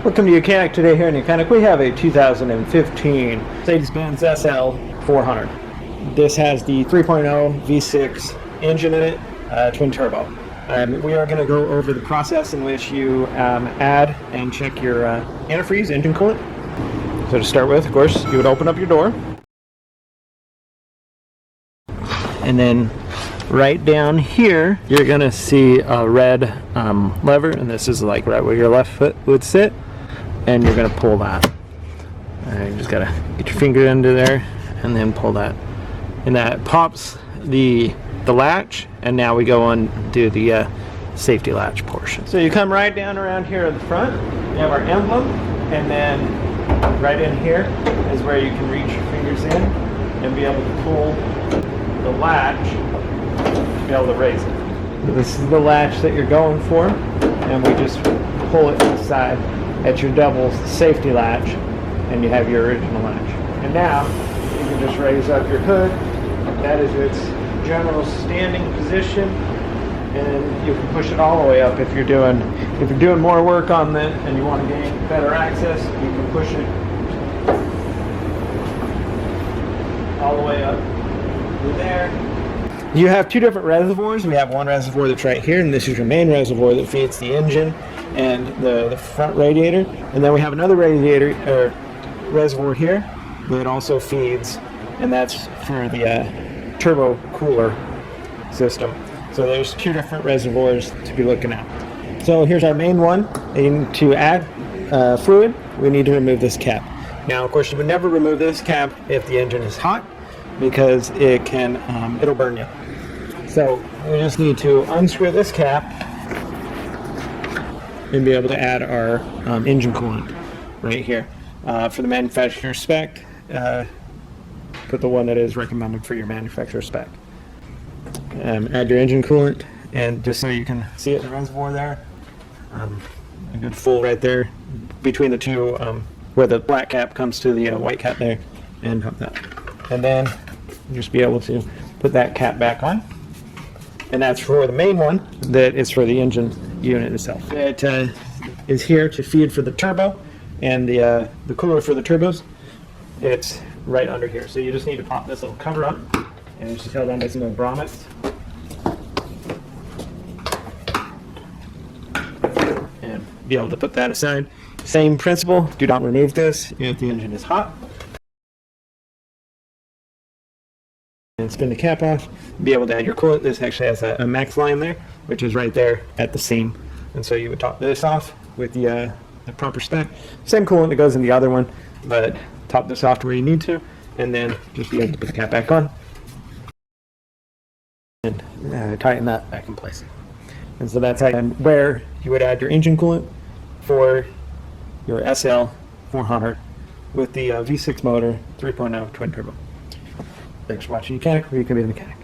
Welcome to YOUCANIC. Today here in YOUCANIC we have a 2015 Mercedes-Benz SL400. This has the 3.0 V6 engine in it, twin turbo. We are going to go over the process in which you add and check your antifreeze, engine coolant. So to start with, of course, you would open up your door. And then right down here, you're going to see a red lever, and this is like right where your left foot would sit. And you're going to pull that. You just got to get your finger into there and then pull that. And that pops the latch, and now we go on to the safety latch portion. So you come right down around here at the front. You have our emblem, and then right in here is where you can reach your fingers in and be able to pull the latch to be able to raise it. This is the latch that you're going for, and we just pull it inside at your double safety latch, and you have your original latch. And now you can just raise up your hood. That is its general standing position, and you can push it all the way up if you're doing more work on it and you want to gain better access. You can push it all the way up through there. You have two different reservoirs. We have one reservoir that's right here, and this is your main reservoir that feeds the engine and the front radiator. And then we have another reservoir here that also feeds, and that's for the turbo cooler system. So there's two different reservoirs to be looking at. So here's our main one. And to add fluid, we need to remove this cap. Now, of course, you would never remove this cap if the engine is hot, because it can it'll burn you. So we just need to unscrew this cap and be able to add our engine coolant right here. For the manufacturer spec, put the one that is recommended for your manufacturer spec. Add your engine coolant, and just so you can see it in the reservoir there, a good full right there between the two, where the black cap comes to the white cap there, and pump that. And then just be able to put that cap back on. And that's for the main one that is for the engine unit itself. It is here to feed for the turbo, and the cooler for the turbos. It's right under here. So you just need to pop this little cover up, and it's just held on by some little grommets. And be able to put that aside. Same principle, do not remove this if the engine is hot. And spin the cap off, be able to add your coolant. This actually has a max line there, which is right there at the seam. And so you would top this off with the proper spec. Same coolant that goes in the other one, but top this off to where you need to, and then just be able to put the cap back on and tighten that back in place. And so that's where you would add your engine coolant for your SL400 with the V6 motor, 3.0 twin turbo. Thanks for watching YOUCANIC, where you can be the mechanic.